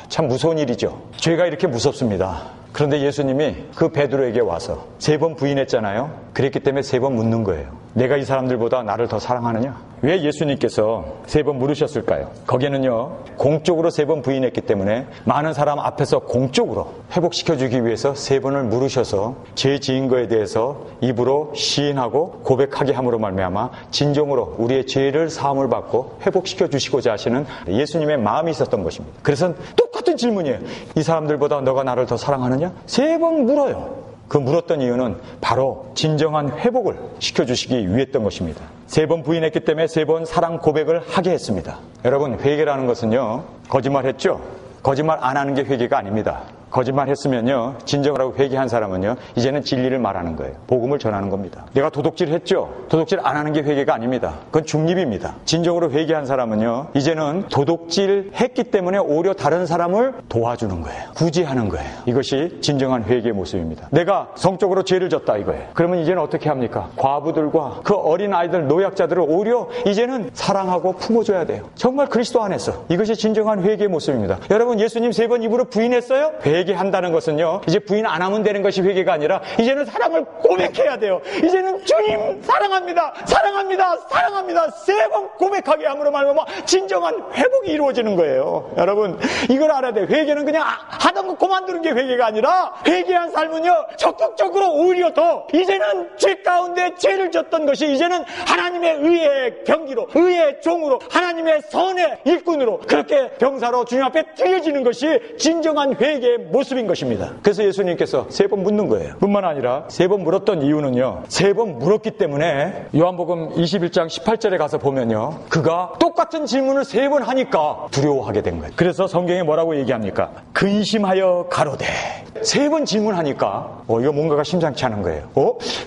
참 무서운 일이죠. 죄가 이렇게 무섭습니다. 그런데 예수님이 그 베드로에게 와서 3번 부인했잖아요. 그랬기 때문에 3번 묻는 거예요. 내가 이 사람들보다 나를 더 사랑하느냐? 왜 예수님께서 3번 물으셨을까요? 거기에는요 공적으로 3번 부인했기 때문에 많은 사람 앞에서 공적으로 회복시켜주기 위해서 3번을 물으셔서 죄 지은 거에 대해서 입으로 시인하고 고백하게 함으로 말미암아 진정으로 우리의 죄를 사함을 받고 회복시켜 주시고자 하시는 예수님의 마음이 있었던 것입니다. 그래서 똑같은 질문이에요. 이 사람들보다 너가 나를 더 사랑하느냐? 3번 물어요. 그 물었던 이유는 바로 진정한 회복을 시켜주시기 위했던 것입니다. 3번 부인했기 때문에 3번 사랑 고백을 하게 했습니다. 여러분 회개라는 것은요 거짓말했죠? 거짓말 안 하는 게 회개가 아닙니다. 거짓말 했으면요 진정으로 회개한 사람은요 이제는 진리를 말하는 거예요. 복음을 전하는 겁니다. 내가 도둑질 했죠? 도둑질 안 하는 게 회개가 아닙니다. 그건 중립입니다. 진정으로 회개한 사람은요 이제는 도둑질 했기 때문에 오히려 다른 사람을 도와주는 거예요. 구제하는 거예요. 이것이 진정한 회개의 모습입니다. 내가 성적으로 죄를 졌다 이거예요. 그러면 이제는 어떻게 합니까? 과부들과 그 어린 아이들 노약자들을 오히려 이제는 사랑하고 품어줘야 돼요. 정말 그리스도 안에서. 이것이 진정한 회개의 모습입니다. 여러분 예수님 3번 입으로 부인했어요? 회개한다는 것은요 이제 부인 안 하면 되는 것이 회개가 아니라 이제는 사랑을 고백해야 돼요. 이제는 주님 사랑합니다 3번 고백하게 함으로 말미암아 진정한 회복이 이루어지는 거예요. 여러분 이걸 알아야 돼요. 회개는 그냥 하던 거 그만두는 게 회개가 아니라 회개한 삶은요 적극적으로 오히려 더 이제는 죄 가운데 죄를 졌던 것이 이제는 하나님의 의의 병기로 의의 종으로 하나님의 선의 일꾼으로 그렇게 병사로 주님 앞에 드려지는 것이 진정한 회개의 모습인 것입니다. 그래서 예수님께서 3번 묻는 거예요. 뿐만 아니라 3번 물었던 이유는요 3번 물었기 때문에 요한복음 21장 18절에 가서 보면요 그가 똑같은 질문을 3번 하니까 두려워하게 된 거예요. 그래서 성경에 뭐라고 얘기합니까? 근심하여 가로되 3번 질문하니까 이거 뭔가가 심상치 않은 거예요.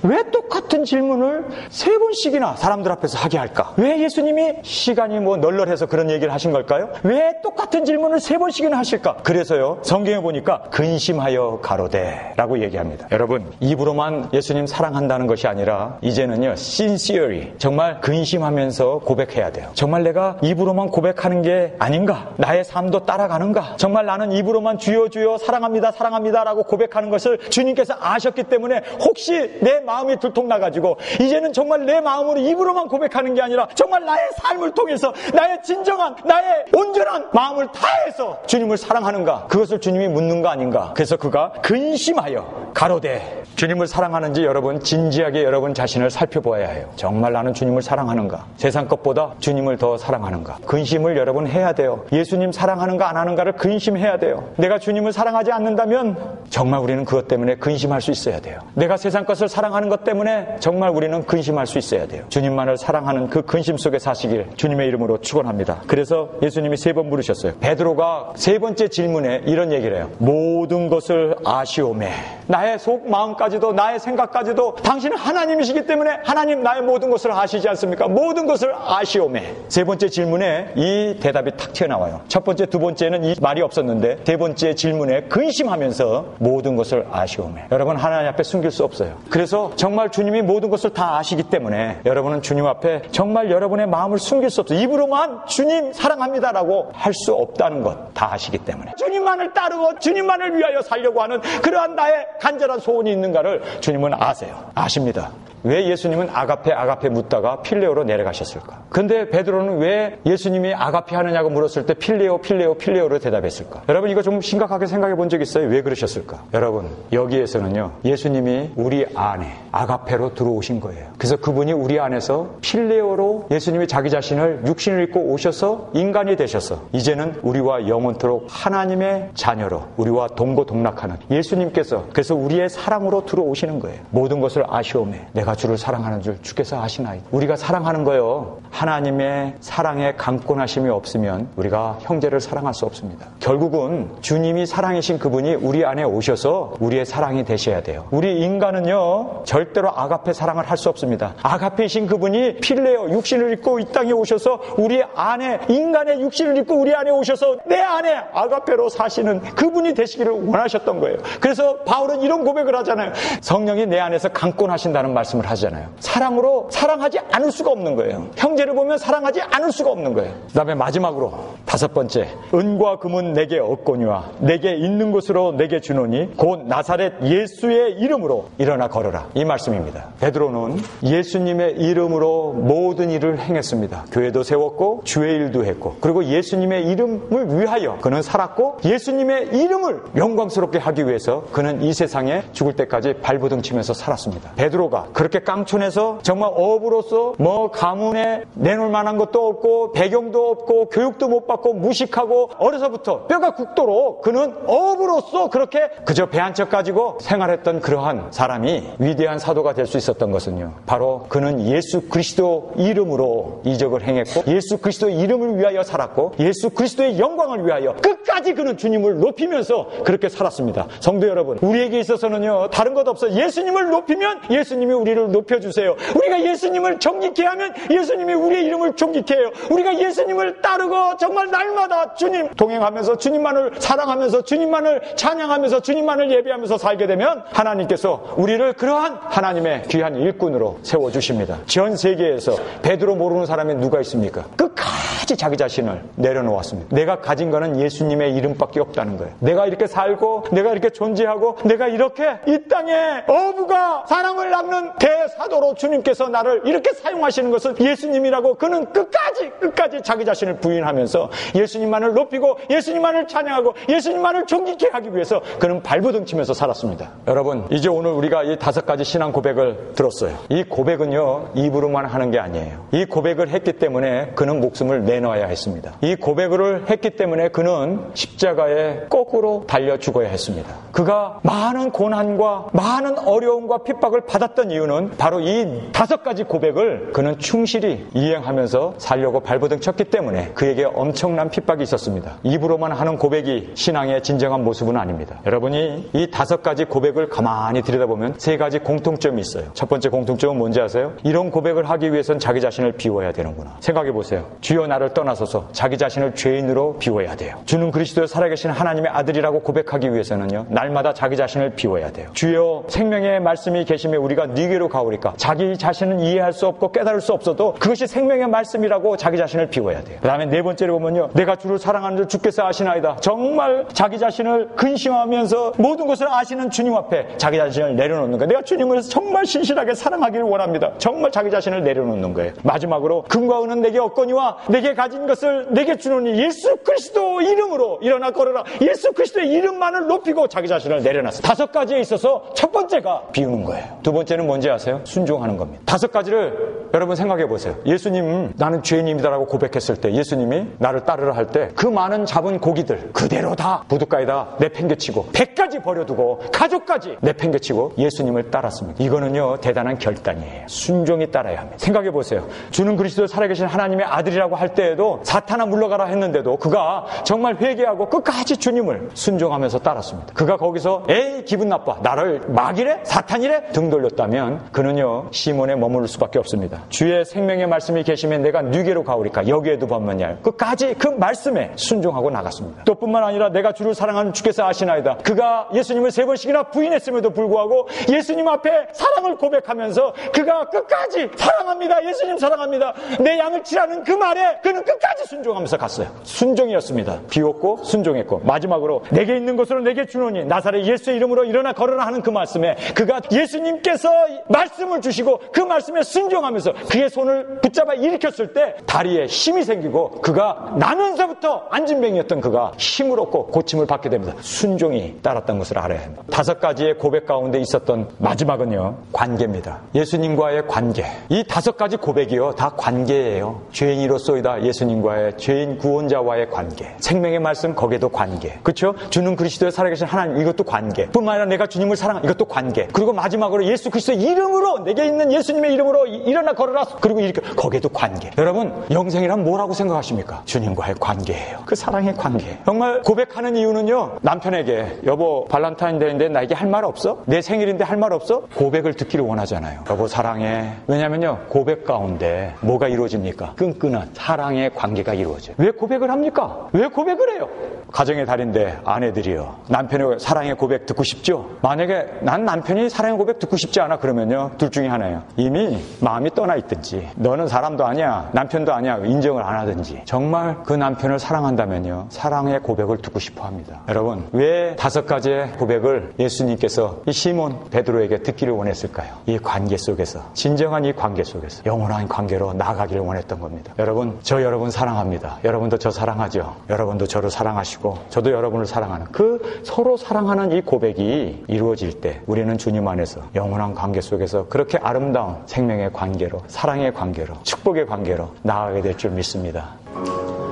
왜 똑같은 질문을 3번씩이나 사람들 앞에서 하게 할까? 왜 예수님이 시간이 널널해서 그런 얘기를 하신 걸까요? 왜 똑같은 질문을 3번씩이나 하실까? 그래서요 성경에 보니까 어떻습니까? 근심하여 가로되 라고 얘기합니다. 여러분, 입으로만 예수님 사랑한다는 것이 아니라 이제는요, sincerely, 정말 근심하면서 고백해야 돼요. 정말 내가 입으로만 고백하는 게 아닌가? 나의 삶도 따라가는가? 정말 나는 입으로만 주여 주여 사랑합니다 사랑합니다 라고 고백하는 것을 주님께서 아셨기 때문에 혹시 내 마음이 들통나가지고 이제는 정말 내 마음으로 입으로만 고백하는 게 아니라 정말 나의 삶을 통해서 나의 진정한, 나의 온전한 마음을 다해서 주님을 사랑하는가? 그것을 주님이 묻는 거 아닌가? 그래서 그가 근심하여 가로되, 주님을 사랑하는지 여러분 진지하게 여러분 자신을 살펴보아야 해요. 정말 나는 주님을 사랑하는가? 세상 것보다 주님을 더 사랑하는가? 근심을 여러분 해야 돼요. 예수님 사랑하는가 안 하는가를 근심해야 돼요. 내가 주님을 사랑하지 않는다면 정말 우리는 그것 때문에 근심할 수 있어야 돼요. 내가 세상 것을 사랑하는 것 때문에 정말 우리는 근심할 수 있어야 돼요. 주님만을 사랑하는 그 근심 속에 사시길 주님의 이름으로 축원합니다. 그래서 예수님이 3번 부르셨어요. 베드로가 3번째 질문에 이런 얘기를 해요. 모든 것을 아시오매, 나의 속 마음까지도 나의 생각까지도 당신은 하나님이시기 때문에 하나님 나의 모든 것을 아시지 않습니까? 모든 것을 아시오매. 3번째 질문에 이 대답이 탁 튀어나와요. 첫 번째, 두 번째는 이 말이 없었는데 3번째 질문에 근심하면서 모든 것을 아시오매. 여러분, 하나님 앞에 숨길 수 없어요. 그래서 정말 주님이 모든 것을 다 아시기 때문에 여러분은 주님 앞에 정말 여러분의 마음을 숨길 수 없어요. 입으로만 주님 사랑합니다라고 할 수 없다는 것 다 아시기 때문에 주님만을 따르고 주님만을 위하여 살려고 하는 그러한 나의 간절한 소원이 있는가를 주님은 아세요. 아십니다. 왜 예수님은 아가페 묻다가 필레오로 내려가셨을까? 근데 베드로는 왜 예수님이 아가페 하느냐고 물었을 때 필레오로 대답했을까? 여러분, 이거 좀 심각하게 생각해 본 적 있어요? 왜 그러셨을까? 여러분, 여기에서는요, 예수님이 우리 안에 아가페로 들어오신 거예요. 그래서 그분이 우리 안에서 필레오로 예수님이 자기 자신을 육신을 입고 오셔서 인간이 되셔서 이제는 우리와 영원토록 하나님의 자녀로 우리와 동고동락하는 예수님께서 그래서 우리의 사랑으로 들어오시는 거예요. 모든 것을 아시오매, 내가 주를 사랑하는 줄 주께서 아시나이다. 우리가 사랑하는 거요, 하나님의 사랑에 강권하심이 없으면 우리가 형제를 사랑할 수 없습니다. 결국은 주님이 사랑이신 그분이 우리 안에 오셔서 우리의 사랑이 되셔야 돼요. 우리 인간은요, 절대로 아가페 사랑을 할 수 없습니다. 아가페이신 그분이 필레오 육신을 입고 이 땅에 오셔서 우리 안에 인간의 육신을 입고 우리 안에 오셔서 내 안에 아가페로 사시는 그분이 되시기를 원하셨던 거예요. 그래서 바울은 이런 고백을 하잖아요. 성령이 내 안에서 강권하신다는 말씀을 하잖아요. 사랑으로 사랑하지 않을 수가 없는 거예요. 형제를 보면 사랑하지 않을 수가 없는 거예요. 그 다음에 마지막으로 5번째, 은과 금은 내게 없거니와 내게 있는 것으로 내게 주노니 곧 나사렛 예수의 이름으로 일어나 걸어라. 이 말씀입니다. 베드로는 예수님의 이름으로 모든 일을 행했습니다. 교회도 세웠고 주의 일도 했고, 그리고 예수님의 이름을 위하여 그는 살았고, 예수님의 이름을 영광스럽게 하기 위해서 그는 이 세상에 죽을 때까지 발버둥치면서 살았습니다. 베드로가 그렇게 깡촌에서 정말 어부로서 가문에 내놓을 만한 것도 없고 배경도 없고 교육도 못 받고 무식하고 어려서부터 뼈가 굵도록 그는 어부로서 그렇게 그저 배 한 척 가지고 생활했던 그러한 사람이 위대한 사도가 될 수 있었던 것은요, 바로 그는 예수 그리스도 이름으로 이적을 행했고 예수 그리스도의 이름을 위하여 살았고 예수 그리스도의 영광을 위하여 끝까지 그는 주님을 높이면서 그렇게 살았습니다. 성도 여러분, 우리에게 있어서는요, 다른 것 없어요. 예수님을 높이면 예수님이 우리를 높여주세요. 우리가 예수님을 존귀케 하면 예수님이 우리의 이름을 존귀케 해요. 우리가 예수님을 따르고 정말 날마다 주님 동행하면서 주님만을 사랑하면서 주님만을 찬양하면서 주님만을 예배하면서 살게 되면 하나님께서 우리를 그러한 하나님의 귀한 일꾼으로 세워주십니다. 전 세계에서 베드로 모르는 사람이 누가 있습니까? 끝까지 자기 자신을 내려놓았습니다. 내가 가진 거는 예수님의 이름밖에 없다는 거예요. 내가 이렇게 살고 내가 이렇게 존재하고 내가 이렇게 이 땅에 어부가 사람을 낚는 대사도로 주님께서 나를 이렇게 사용하시는 것은 예수님이라고 그는 끝까지 자기 자신을 부인하면서 예수님만을 높이고 예수님만을 찬양하고 예수님만을 존귀케 하기 위해서 그는 발버둥치면서 살았습니다. 여러분, 이제 오늘 우리가 이 5가지 신앙 고백을 들었어요. 이 고백은요, 입으로만 하는 게 아니에요. 이 고백을 했기 때문에 그는 목숨을 내놔야 했습니다. 이 고백을 했기 때문에 그는 십자가에 거꾸로 달려 죽어야 했습니다. 그가 많은 고난과 많은 어려움과 핍박을 받았던 이유는 바로 이 5가지 고백을 그는 충실히 이행하면서 살려고 발버둥쳤기 때문에 그에게 엄청난 핍박이 있었습니다. 입으로만 하는 고백이 신앙의 진정한 모습은 아닙니다. 여러분이 이 5가지 고백을 가만히 들여다보면 3가지 공통점이 있어요. 첫 번째 공통점은 뭔지 아세요? 이런 고백을 하기 위해서는 자기 자신을 비워야 되는구나. 생각해 보세요. 주여 나를 나를 떠나서서 자기 자신을 죄인으로 비워야 돼요. 주는 그리스도의 살아계신 하나님의 아들이라고 고백하기 위해서는요, 날마다 자기 자신을 비워야 돼요. 주여 생명의 말씀이 계시며 우리가 네게로 가오리까. 자기 자신은 이해할 수 없고 깨달을 수 없어도 그것이 생명의 말씀이라고 자기 자신을 비워야 돼요. 그 다음에 네 번째로 보면요, 내가 주를 사랑하는 줄 주께서 아시나이다. 정말 자기 자신을 근심하면서 모든 것을 아시는 주님 앞에 자기 자신을 내려놓는 거예요. 내가 주님을 정말 신실하게 사랑하기를 원합니다. 정말 자기 자신을 내려놓는 거예요. 마지막으로 금과 은은 내게 없거니와 내게 가진 것을 내게 주노니 예수 그리스도 이름으로 일어나 걸어라. 예수 그리스도의 이름만을 높이고 자기 자신을 내려놨어요. 5가지에 있어서 첫 번째가 비우는 거예요. 두 번째는 뭔지 아세요? 순종하는 겁니다. 5가지를 여러분 생각해 보세요. 예수님 나는 죄인입니다라고 고백했을 때, 예수님이 나를 따르라 할 때 그 많은 잡은 고기들 그대로 다 부둣가에다 내팽개치고, 배까지 버려두고 가족까지 내팽개치고 예수님을 따랐습니다. 이거는요 대단한 결단이에요. 순종이 따라야 합니다. 생각해 보세요. 주는 그리스도 살아계신 하나님의 아들이라고 할 때에도 사탄아 물러가라 했는데도 그가 정말 회개하고 끝까지 주님을 순종하면서 따랐습니다. 그가 거기서 에이 기분 나빠, 나를 마귀래? 사탄이래? 등 돌렸다면 그는요 시몬에 머무를 수밖에 없습니다. 주의 생명의 말씀이 계시면 내가 네게로 가오리까. 여기에도 보면요 끝까지 그 말씀에 순종하고 나갔습니다. 또 뿐만 아니라 내가 주를 사랑하는 주께서 아시나이다. 그가 예수님을 3번씩이나 부인했음에도 불구하고 예수님 앞에 사랑을 고백하면서 그가 끝까지 사랑합니다, 예수님 사랑합니다, 내 양을 치라는 그 말에 그는 끝까지 순종하면서 갔어요. 순종이었습니다. 비웠고 순종했고, 마지막으로 내게 있는 것으로 내게 주노니 나사렛 예수의 이름으로 일어나 걸어라 하는 그 말씀에 그가 예수님께서 말씀을 주시고 그 말씀에 순종하면서 그의 손을 붙잡아 일으켰을 때 다리에 힘이 생기고 그가 나면서부터 안진뱅이였던 그가 힘을 얻고 고침을 받게 됩니다. 순종이 따랐던 것을 알아야 합니다. 5가지의 고백 가운데 있었던 마지막은요 관계입니다. 예수님과의 관계. 이 5가지 고백이요 다 관계예요. 죄인이로소이다 예수님과의, 죄인 구원자와의 관계. 생명의 말씀 거기에도 관계. 그렇죠? 주는 그리스도의 살아계신 하나님, 이것도 관계. 뿐만 아니라 내가 주님을 사랑한, 이것도 관계. 그리고 마지막으로 예수 그리스도의 이름으로, 내게 있는 예수님의 이름으로 일어나 걸어라. 그리고 이렇게, 거기에도 관계. 여러분 영생이란 뭐라고 생각하십니까? 주님과의 관계예요. 그 사랑의 관계. 정말 고백하는 이유는요, 남편에게 여보 발렌타인데이인데 나에게 할 말 없어? 내 생일인데 할 말 없어? 고백을 듣기를 원하잖아요. 여보 사랑해. 왜냐면요 고백 가운데 뭐가 이루어집니까? 끈끈한 사랑의 관계가 이루어져요. 왜 고백을 합니까? 왜 고백을 해요? 가정의 달인데 아내들이요, 남편의 사랑의 고백 듣고 싶죠? 만약에 난 남편이 사랑의 고백 듣고 싶지 않아 그러면요 둘 중에 하나예요. 이미 마음이 떠나 있든지, 너는 사람도 아니야, 남편도 아니야, 인정을 안 하든지. 정말 그 남편을 사랑한다면요 사랑의 고백을 듣고 싶어 합니다. 여러분 왜 5가지의 고백을 예수님께서 이 시몬 베드로에게 듣기를 원했을까요? 이 관계 속에서, 진정한 이 관계 속에서 영원한 관계로 나아가기를 원했던 겁니다. 여러분 저 여러분 사랑합니다. 여러분도 저 사랑하죠? 여러분도 저를 사랑하시고 저도 여러분을 사랑하는 그 서로 사랑하는 이 고백이 이루어질 때 우리는 주님 안에서 영원한 관계 속에서 그렇게 아름다운 생명의 관계로, 사랑의 관계로, 축복의 관계로 나아가게 될 줄 믿습니다.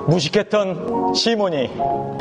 무식했던 시몬이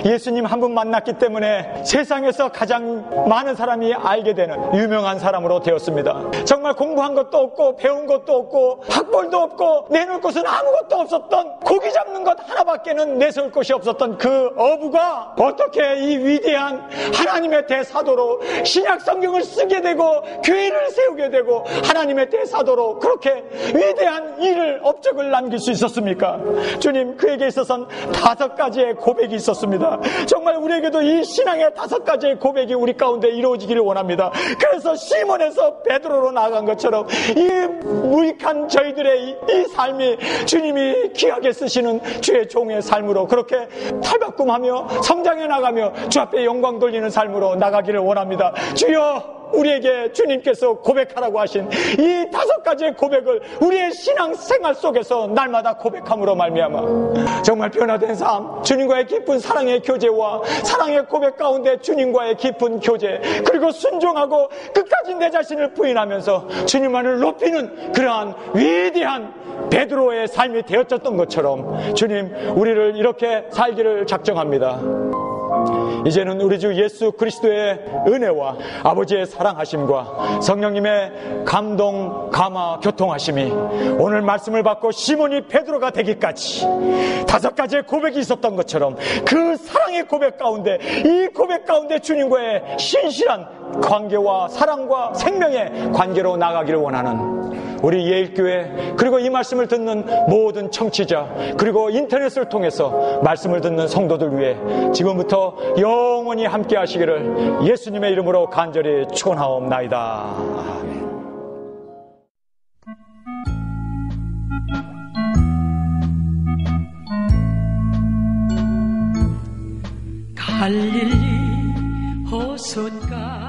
예수님 한 분 만났기 때문에 세상에서 가장 많은 사람이 알게 되는 유명한 사람으로 되었습니다. 정말 공부한 것도 없고 배운 것도 없고 학벌도 없고 내놓을 것은 아무것도 없었던, 고기 잡는 것 하나밖에는 내세울 것이 없었던 그 어부가 어떻게 이 위대한 하나님의 대사도로 신약 성경을 쓰게 되고 교회를 세우게 되고 하나님의 대사도로 그렇게 위대한 일을, 업적을 남길 수 있었습니까? 주님, 그에게 있어서는 5가지의 고백이 있었습니다. 정말 우리에게도 이 신앙의 5가지의 고백이 우리 가운데 이루어지기를 원합니다. 그래서 시몬에서 베드로로 나아간 것처럼 이 무익한 저희들의 이 삶이 주님이 귀하게 쓰시는 주의 종의 삶으로 그렇게 탈바꿈하며 성장해 나가며 주 앞에 영광 돌리는 삶으로 나가기를 원합니다. 주여, 우리에게 주님께서 고백하라고 하신 이 5가지의 고백을 우리의 신앙생활 속에서 날마다 고백함으로 말미암아 정말 변화된 삶, 주님과의 깊은 사랑의 교제와 사랑의 고백 가운데 주님과의 깊은 교제, 그리고 순종하고 끝까지 내 자신을 부인하면서 주님만을 높이는 그러한 위대한 베드로의 삶이 되어졌던 것처럼 주님, 우리를 이렇게 살기를 작정합니다. 이제는 우리 주 예수 그리스도의 은혜와 아버지의 사랑하심과 성령님의 감동, 감화, 교통하심이 오늘 말씀을 받고 시몬이 베드로가 되기까지 5가지의 고백이 있었던 것처럼 그 사랑의 고백 가운데, 이 고백 가운데 주님과의 신실한 관계와 사랑과 생명의 관계로 나가기를 원하는 우리 예일교회 그리고 이 말씀을 듣는 모든 청취자 그리고 인터넷을 통해서 말씀을 듣는 성도들 위해 지금부터 영원히 함께 하시기를 예수님의 이름으로 간절히 축원하옵나이다. 아멘. 갈릴리 호숫가